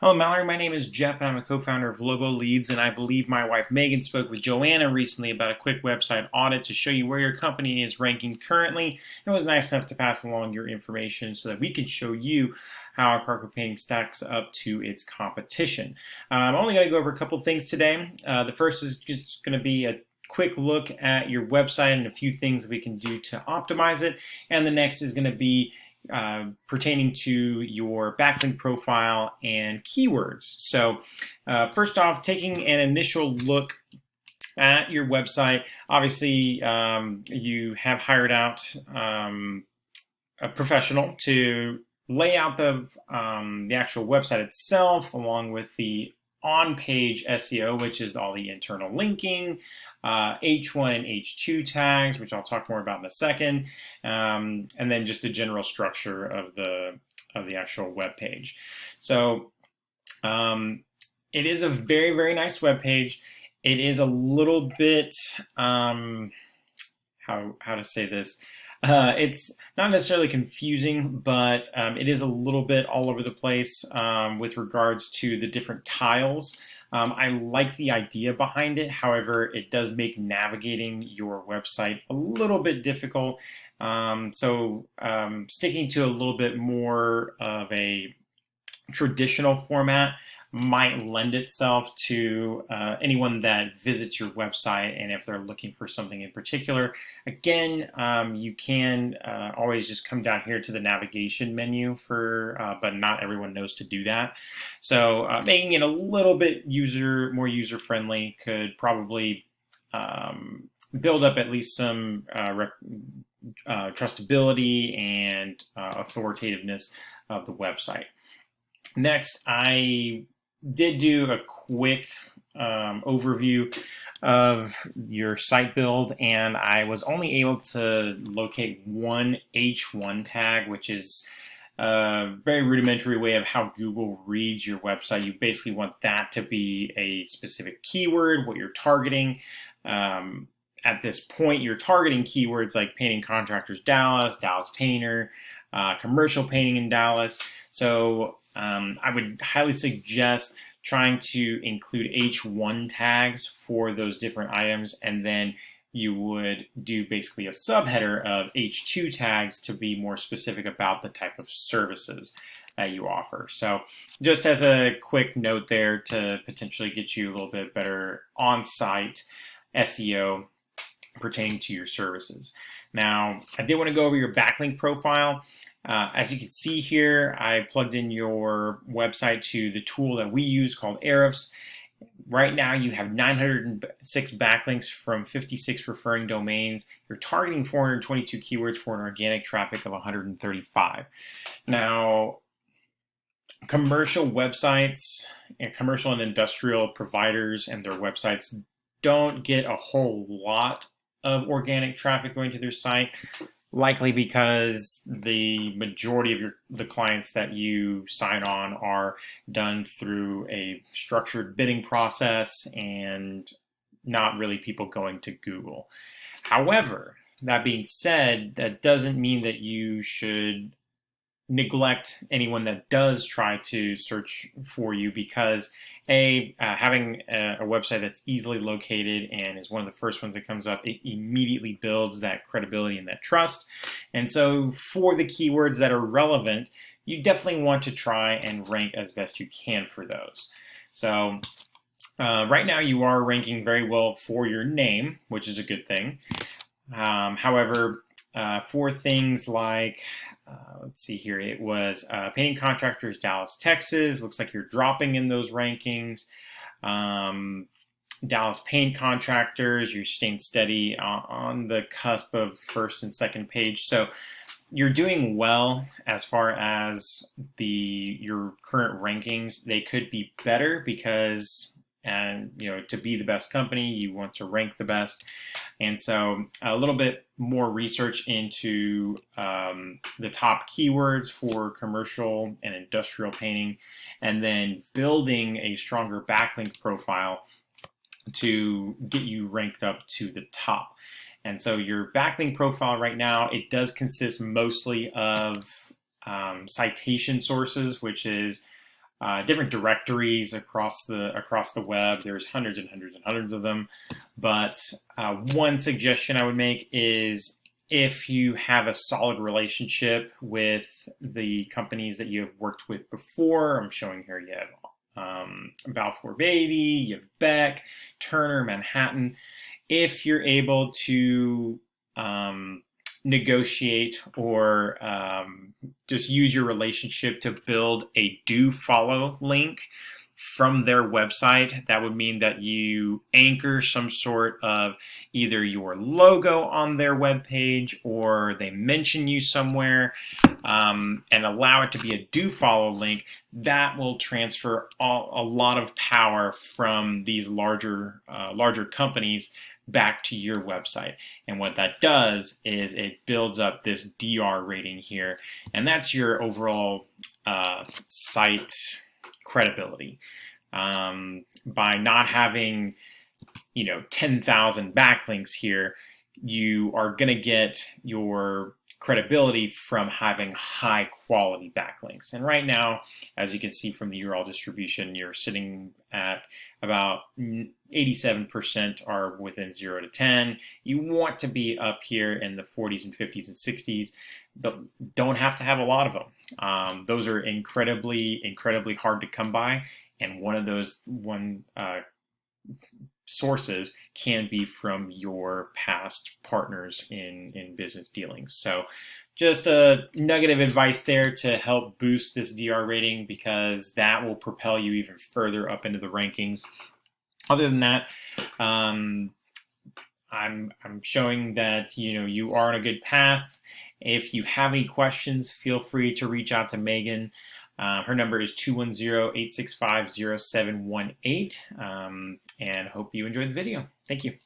Hello, Mallory. My name is Jeff, and I'm a co-founder of Logo Leads. And I believe my wife Megan spoke with Joanna recently about a quick website audit to show you where your company is ranking currently. It was nice enough to pass along your information so that we can show you how our Carrco Painting stacks up to its competition. I'm only going to go over a couple things today. The first is just going to be a quick look at your website and a few things that we can do to optimize it. And the next is going to be pertaining to your backlink profile and keywords. So first off, taking an initial look at your website, obviously you have hired out a professional to lay out the actual website itself, along with the on-page SEO, which is all the internal linking, H1 and H2 tags, which I'll talk more about in a second, and then just the general structure of the actual web page. So it is a very, very nice web page. It is a little bit how to say this. It's not necessarily confusing, but it is a little bit all over the place with regards to the different tiles. I like the idea behind it. However, it does make navigating your website a little bit difficult. So sticking to a little bit more of a traditional format might lend itself to anyone that visits your website, and if they're looking for something in particular. Again, you can always just come down here to the navigation menu but not everyone knows to do that. So making it a little bit more user friendly could probably build up at least some trustability and authoritativeness of the website. Next, I did do a quick overview of your site build, and I was only able to locate one H1 tag, which is a very rudimentary way of how Google reads your website. You basically want that to be a specific keyword, what you're targeting. At this point, you're targeting keywords like painting contractors Dallas, Dallas painter, commercial painting in Dallas. So I would highly suggest trying to include H1 tags for those different items, and then you would do basically a subheader of H2 tags to be more specific about the type of services that you offer. So just as a quick note there to potentially get you a little bit better on-site SEO pertaining to your services. Now, I did want to go over your backlink profile. As you can see here, I plugged in your website to the tool that we use called Ahrefs. Right now, you have 906 backlinks from 56 referring domains. You're targeting 422 keywords for an organic traffic of 135. Now, commercial websites and commercial and industrial providers and their websites don't get a whole lot of organic traffic going to their site, likely because the majority of the clients that you sign on are done through a structured bidding process and not really people going to Google. However, that being said, that doesn't mean that you should neglect anyone that does try to search for you, because having a website that's easily located and is one of the first ones that comes up, it immediately builds that credibility and that trust. And so for the keywords that are relevant, you definitely want to try and rank as best you can for those. So right now you are ranking very well for your name, which is a good thing. However, for things like let's see here, it was painting contractors Dallas, Texas. Looks like you're dropping in those rankings. Dallas paint contractors, you're staying steady on the cusp of first and second page. So you're doing well as far as your current rankings. They could be better because, to be the best company, you want to rank the best. And so a little bit more research into the top keywords for commercial and industrial painting, and then building a stronger backlink profile to get you ranked up to the top. And so your backlink profile right now, it does consist mostly of citation sources, which is different directories across the web. There's hundreds and hundreds and hundreds of them. But one suggestion I would make is, if you have a solid relationship with the companies that you have worked with before, I'm showing here you have Balfour Beatty, you have Beck, Turner, Manhattan. If you're able to negotiate or just use your relationship to build a do follow link from their website, that would mean that you anchor some sort of either your logo on their webpage, or they mention you somewhere, and allow it to be a do follow link. That will transfer a lot of power from these larger companies back to your website. And what that does is it builds up this DR rating here, and that's your overall site credibility. By not having 10,000 backlinks here, you are going to get your credibility from having high quality backlinks. And right now, as you can see from the URL distribution, you're sitting at about 87% are within 0 to 10. You want to be up here in the 40s and 50s and 60s, but don't have to have a lot of them. Those are incredibly hard to come by, and one of those sources can be from your past partners in business dealings. So just a nugget of advice there to help boost this DR rating, because that will propel you even further up into the rankings. Other than that, I'm showing that you are on a good path. If you have any questions, feel free to reach out to Megan. Her number is 210-865-0718, and hope you enjoyed the video. Thank you.